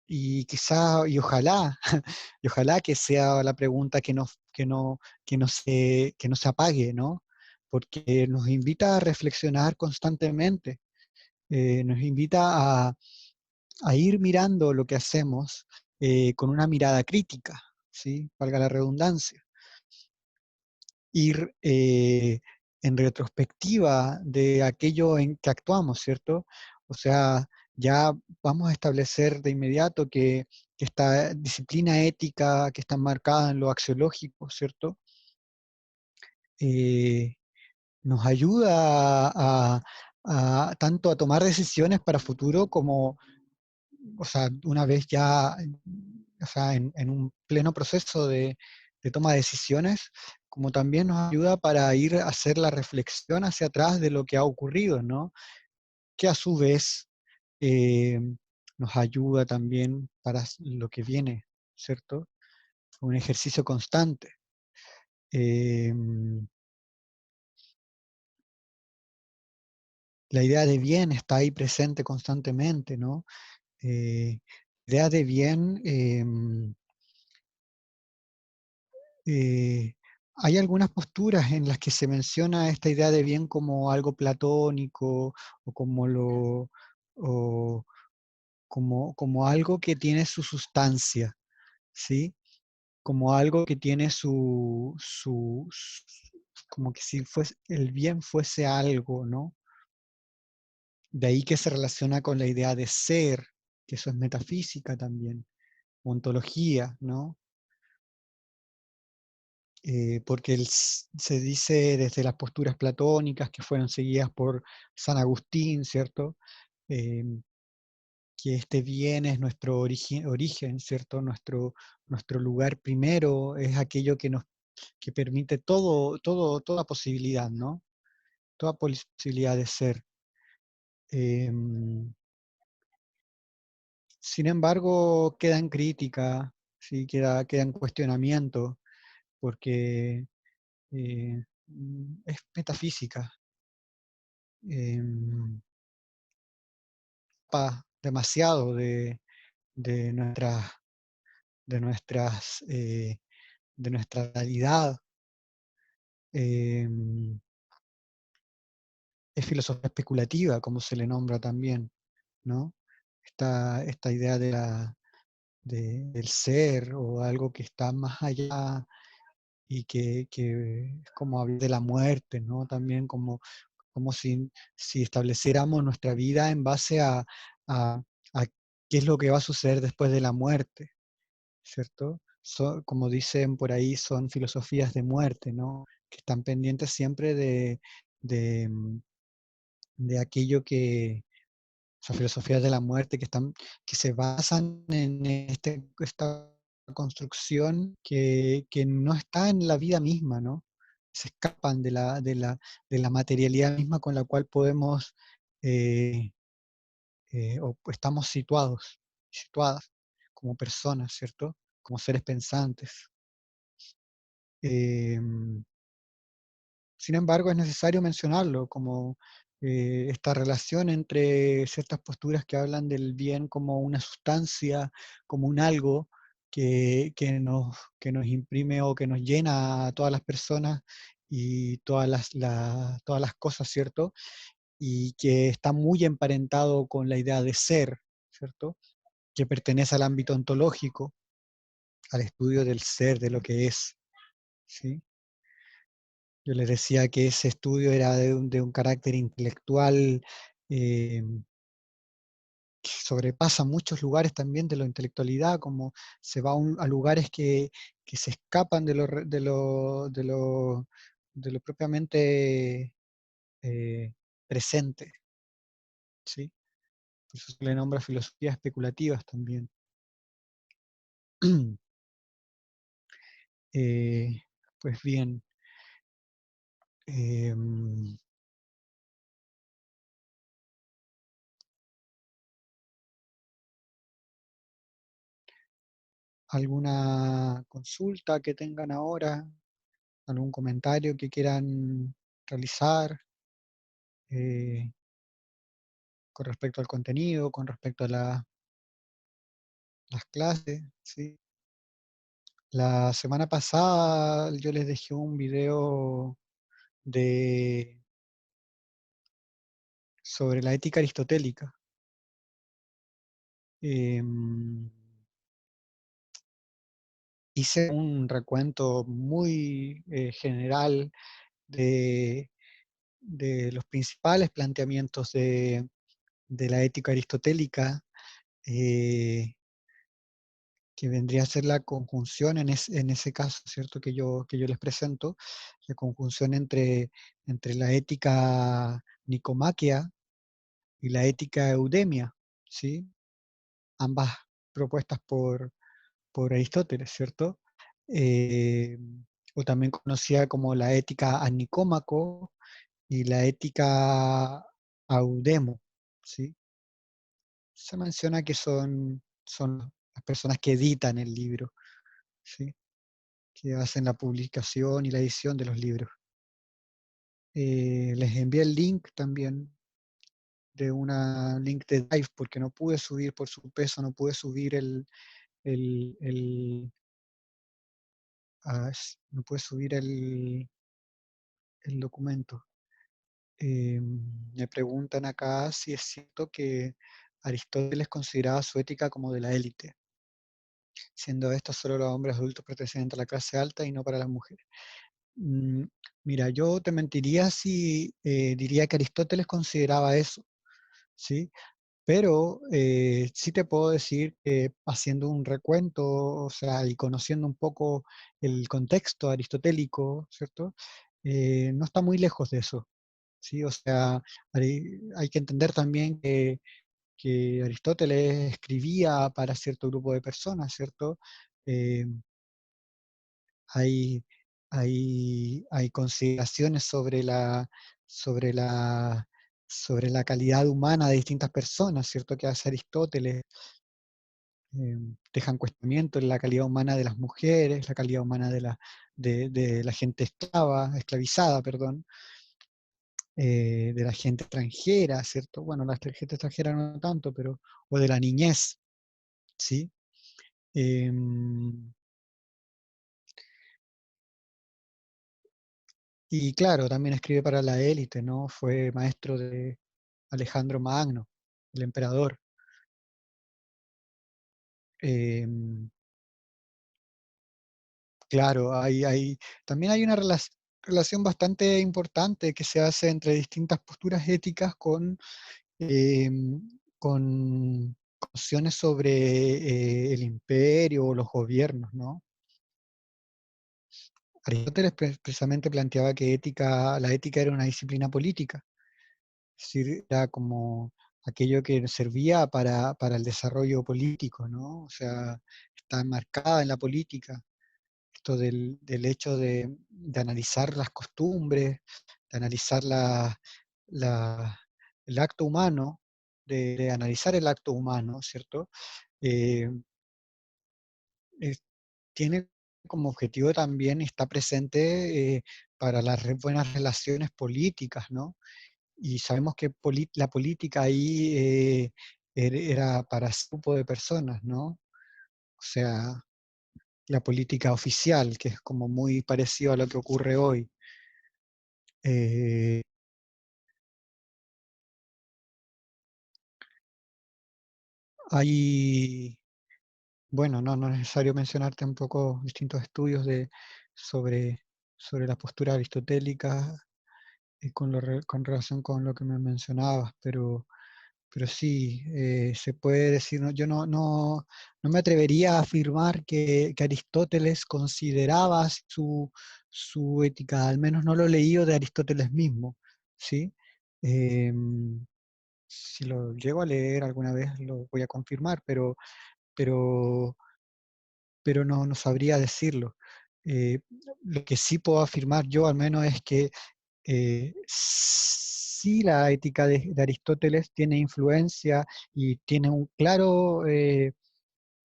y quizá, y ojalá, y ojalá que sea la pregunta que no se apague, ¿no? Porque nos invita a reflexionar constantemente, nos invita a ir mirando lo que hacemos con una mirada crítica, ¿sí? Valga la redundancia. Ir en retrospectiva de aquello en que actuamos, ¿cierto? O sea, ya vamos a establecer de inmediato que esta disciplina ética que está marcada en lo axiológico, ¿cierto? Eh, Nos ayuda tanto a tomar decisiones para futuro como, o sea, una vez ya, o sea, en un pleno proceso de toma de decisiones, como también nos ayuda para ir a hacer la reflexión hacia atrás de lo que ha ocurrido, ¿no? Que a su vez eh, nos ayuda también para lo que viene, ¿cierto? Un ejercicio constante. Eh, la idea de bien está ahí presente constantemente, ¿no? Idea de bien. Eh, Hay algunas posturas en las que se menciona esta idea de bien como algo platónico o o como algo que tiene su sustancia, ¿sí? Como algo que tiene como que si fuese, el bien fuese algo, ¿no? De ahí que se relaciona con la idea de ser, que eso es metafísica también, ontología, ¿no? Porque se dice desde las posturas platónicas que fueron seguidas por San Agustín, ¿cierto? Eh, que este bien es nuestro origen, ¿cierto? Nuestro lugar primero es aquello que permite toda posibilidad, ¿no? Toda posibilidad de ser. Em, Sin embargo, queda en crítica, ¿sí? Queda en cuestionamiento, porque es metafísica. em, Demasiado de nuestras, de nuestras, de nuestra realidad. em, es filosofía especulativa, como se le nombra también, ¿no? Esta idea del ser o algo que está más allá y que es como hablar de la muerte, ¿no? También como si estableciéramos nuestra vida en base a qué es lo que va a suceder después de la muerte, ¿cierto? Como dicen por ahí, son filosofías de muerte, ¿no? Que están pendientes siempre de, mm, de aquello son filosofías de la muerte que se basan en esta construcción que no está en la vida misma, ¿no? Se escapan de la materialidad misma con la cual podemos eh, o estamos situadas como personas, ¿cierto? Como seres pensantes. Em, Sin embargo, es necesario mencionarlo como esta relación entre ciertas posturas que hablan del bien como una sustancia, como un algo que nos imprime o que nos llena a todas las personas y todas las cosas, ¿cierto? Y que está muy emparentado con la idea de ser, ¿cierto? Que pertenece al ámbito ontológico, al estudio del ser, de lo que es, ¿sí? Yo les decía que ese estudio era de un carácter intelectual eh, que sobrepasa muchos lugares también de la intelectualidad, como se va a lugares que se escapan de lo propiamente presente, ¿sí? Por eso se le nombra filosofías especulativas también. Eh, pues bien, em, ¿alguna consulta que tengan ahora? ¿Algún comentario que quieran realizar eh, con respecto al contenido, con respecto a las clases? ¿Sí? La semana pasada yo les dejé un video de, sobre la ética aristotélica. Em, Hice un recuento muy general de, de los principales planteamientos de la ética aristotélica, eh, que vendría a ser la conjunción en ese caso, ¿cierto? Que yo les presento, la conjunción entre la ética nicomaquea y la ética eudemia, ¿sí? Ambas propuestas por Aristóteles, ¿cierto? Eh, o también conocida como la ética a Nicómaco y la ética Audemo, ¿sí? Se menciona que son las personas que editan el libro, ¿sí? Que hacen la publicación y la edición de los libros. Les envié el link también de una link de Drive porque no pude subir por su peso, no pude subir el, el, no pude subir el documento. Me preguntan acá si es cierto que Aristóteles consideraba su ética como de la élite, siendo esto solo los hombres adultos pertenecientes a la clase alta y no para las mujeres. Mm, Mira, yo te mentiría si diría que Aristóteles consideraba eso, ¿sí? Pero sí te puedo decir que haciendo un recuento, o sea, y conociendo un poco el contexto aristotélico, ¿cierto? No está muy lejos de eso, ¿sí? O sea, hay que entender también que Aristóteles escribía para cierto grupo de personas, ¿cierto? Eh, hay, hay consideraciones sobre la, sobre la calidad humana de distintas personas, ¿cierto? Que hace Aristóteles. Dejan cuestionamiento en la calidad humana de las mujeres, la calidad humana de la gente esclavizada, perdón, de la gente extranjera, ¿cierto? Bueno, la gente extranjera no tanto, pero, o de la niñez, ¿sí? Em, y claro, también escribe para la élite, ¿no? Fue maestro de Alejandro Magno, el emperador. Em, claro, también hay una relación bastante importante que se hace entre distintas posturas éticas em, con cuestiones sobre el imperio o los gobiernos, ¿no? Aristóteles precisamente planteaba que la ética era una disciplina política, es decir, era como aquello que servía para el desarrollo político, ¿no? O sea, está enmarcada en la política, esto del hecho de analizar las costumbres, de analizar la- el acto humano, de analizar el acto humano, ¿cierto? Eh, eh, Tiene como objetivo también, está presente para las buenas relaciones políticas, ¿no? Y sabemos que la política ahí era para ese grupo de personas, ¿no? O sea, la política oficial, que es como muy parecido a lo que ocurre hoy. Eh, hay, bueno, no es necesario mencionarte un poco distintos estudios sobre, sobre la postura aristotélica con relación con lo que me mencionabas, pero sí, se puede decir, yo no me atrevería a afirmar que Aristóteles consideraba su ética, al menos no lo he leído de Aristóteles mismo, ¿sí? Em, si lo llego a leer alguna vez lo voy a confirmar, pero, pero no sabría decirlo. Eh, lo que sí puedo afirmar yo al menos es que sí la ética de Aristóteles tiene influencia y tiene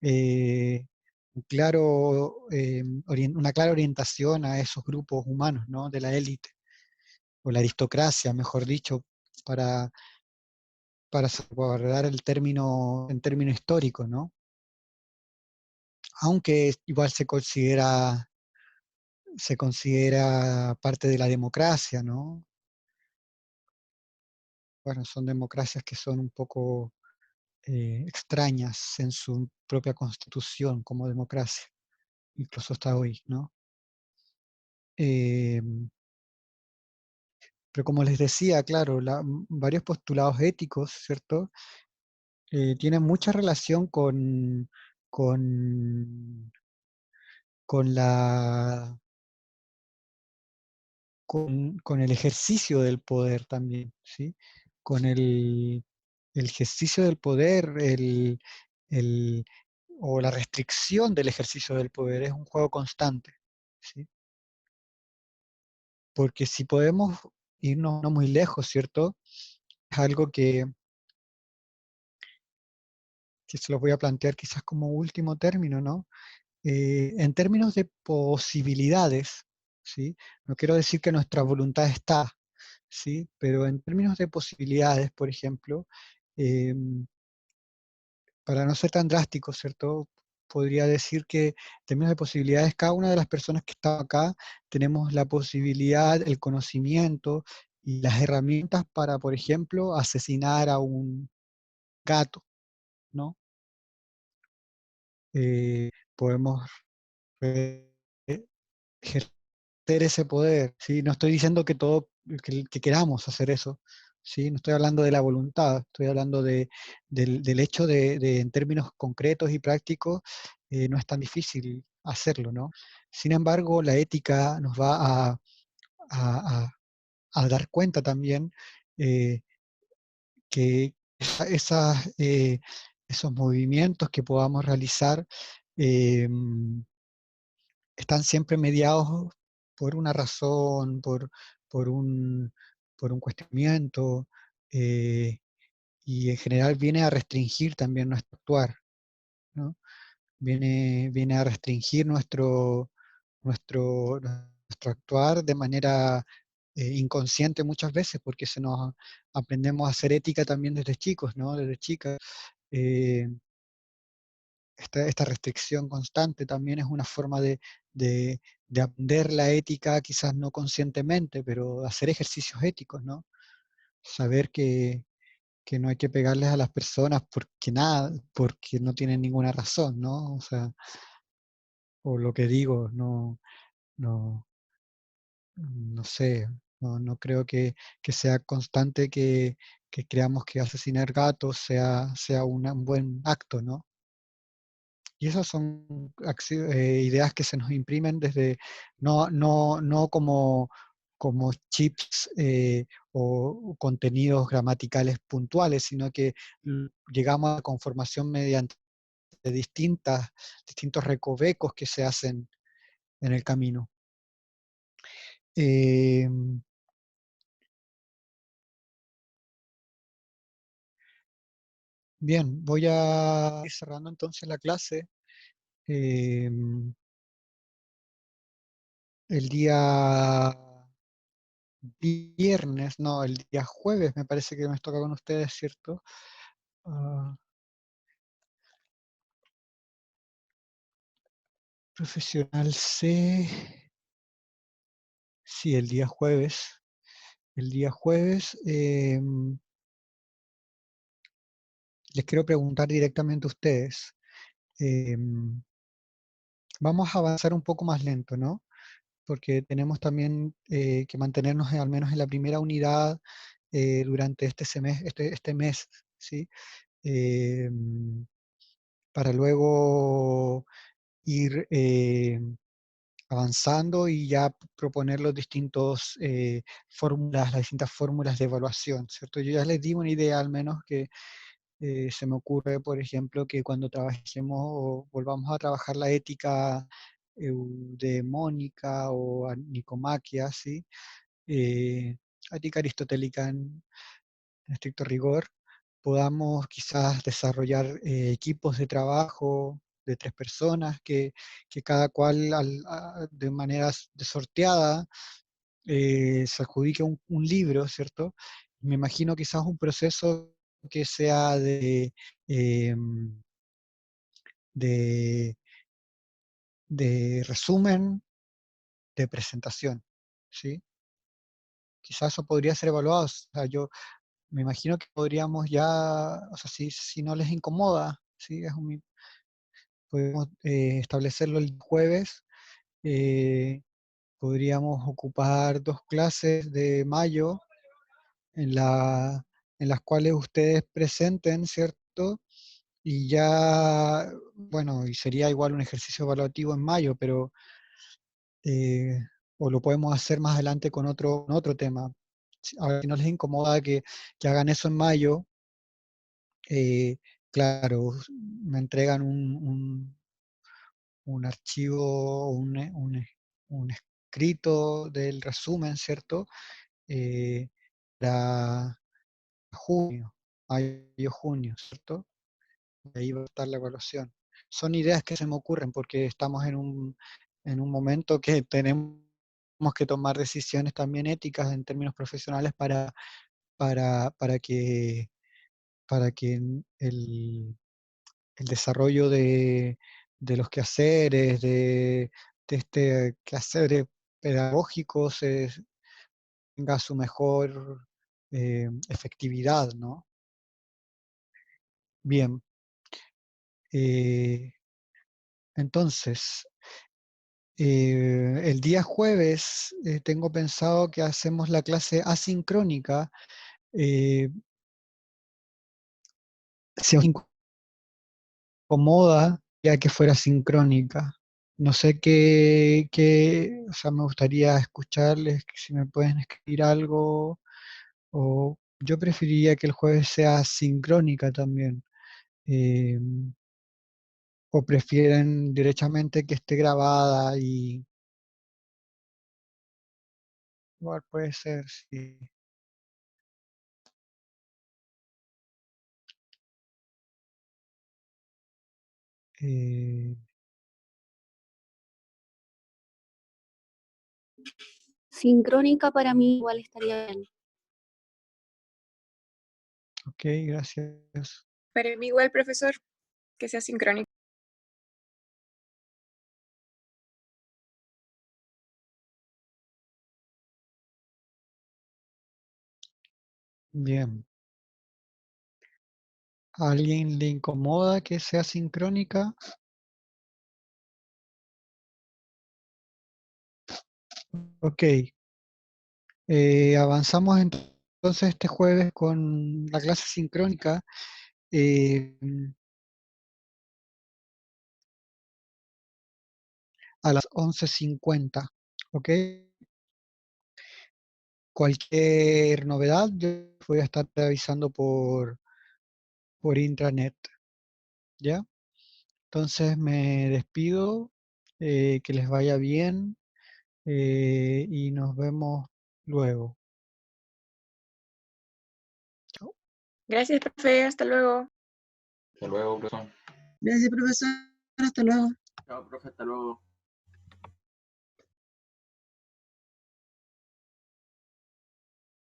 eh, una clara orientación a esos grupos humanos, ¿no? De la élite, o la aristocracia, mejor dicho, para, para salvaguardar el término en término histórico, ¿no? Aunque igual se considera parte de la democracia, ¿no? Bueno, son democracias que son un poco extrañas en su propia constitución como democracia, incluso hasta hoy, ¿no? Eh, pero como les decía, claro, varios postulados éticos, ¿cierto? Tienen mucha relación con, con la, con el ejercicio del poder también, ¿sí? Con el ejercicio del poder, el- o la restricción del ejercicio del poder es un juego constante, ¿sí? Porque si podemos irnos no muy lejos, ¿cierto? Es algo que se los voy a plantear quizás como último término, ¿no? En términos de posibilidades, ¿sí? No quiero decir que nuestra voluntad está, ¿sí? Pero en términos de posibilidades, por ejemplo, eh, para no ser tan drástico, ¿cierto? Podría decir que en términos de posibilidades, cada una de las personas que está acá tenemos la posibilidad, el conocimiento y las herramientas para, por ejemplo, asesinar a un gato, ¿no? Podemos eh, ejercer ese poder, ¿sí? No estoy diciendo que queramos hacer eso, ¿sí? No estoy hablando de la voluntad, estoy hablando del hecho en términos concretos y prácticos, no es tan difícil hacerlo, ¿no? Sin embargo, la ética nos va a- a- a dar cuenta también eh, que esos movimientos que podamos realizar eh, están siempre mediados por una razón, por un, por un cuestionamiento, eh, y en general viene a restringir también nuestro actuar, ¿no? Viene a restringir nuestro actuar de manera inconsciente muchas veces, porque aprendemos a hacer ética también desde chicos, ¿no? Desde chicas. Eh, esta restricción constante también es una forma de aprender la ética, quizás no conscientemente, pero hacer ejercicios éticos, ¿no? Saber que no hay que pegarles a las personas porque no tienen ninguna razón, ¿no? O sea, o lo que digo, no, no sé, no creo que sea constante que creamos que asesinar gatos sea un buen acto, ¿no? Y esas son ideas que se nos imprimen desde, no como chips o contenidos gramaticales puntuales, sino que llegamos a conformación mediante distintos recovecos que se hacen en el camino. Eh, bien, voy a ir cerrando entonces la clase. Eh, el día viernes, no, el día jueves me parece que me toca con ustedes, ¿cierto? Ah, profesional C, sí, el día jueves. El día jueves, les quiero preguntar directamente a ustedes. Vamos a avanzar un poco más lento, ¿no? Porque tenemos también que mantenernos al menos en la primera unidad durante este mes, ¿sí? Em, para luego ir avanzando y ya proponer los distintos las distintas fórmulas de evaluación, ¿cierto? Yo ya les di una idea al menos que se me ocurre, por ejemplo, que cuando trabajemos o volvamos a trabajar la ética eudemónica o nicomaquia, ¿sí? Eh, ética aristotélica en estricto rigor, podamos quizás desarrollar equipos de trabajo de 3 personas que cada cual de manera sorteada se adjudique un libro, ¿cierto? Me imagino quizás un proceso que sea em, de, de resumen, de presentación, ¿sí? Quizás eso podría ser evaluado. O sea, yo me imagino que podríamos ya, o sea, si no les incomoda, ¿sí? Podemos establecerlo el jueves. eh, Podríamos ocupar 2 clases de mayo en en las cuales ustedes presenten, ¿cierto? Y ya, bueno, y sería igual un ejercicio evaluativo en mayo, pero eh, o lo podemos hacer más adelante con otro tema. Ahora, si no les incomoda que hagan eso en mayo, claro, me entregan un archivo, un escrito del resumen, ¿cierto? Eh, para junio, mayo, junio, ¿cierto? Y ahí va a estar la evaluación. Son ideas que se me ocurren porque estamos en un momento que tenemos que tomar decisiones también éticas en términos profesionales para que, para que el desarrollo de los quehaceres, de este quehacer pedagógico tenga su mejor efectividad, ¿no? Bien, eh, entonces, el día jueves tengo pensado que hacemos la clase asincrónica. eh, Si os incomoda, ya que fuera sincrónica. No sé o sea, me gustaría escucharles, si me pueden escribir algo, o yo preferiría que el jueves sea sincrónica también. eh, o prefieren directamente que esté grabada y igual puede ser, sí. Eh, Sincrónica para mí igual estaría bien. ok, gracias. Para mí igual, profesor, que sea sincrónico. Bien. ¿A alguien le incomoda que sea sincrónica? Ok. Avanzamos entonces este jueves con la clase sincrónica. eh, a las 11:50. ¿Ok? Cualquier novedad, yo voy a estar avisando por intranet. ¿Ya? Entonces me despido, que les vaya bien y nos vemos luego. Chao. Gracias, profe. Hasta luego. Hasta luego, profesor. Gracias, profesor. Hasta luego. Chao, profe, hasta luego.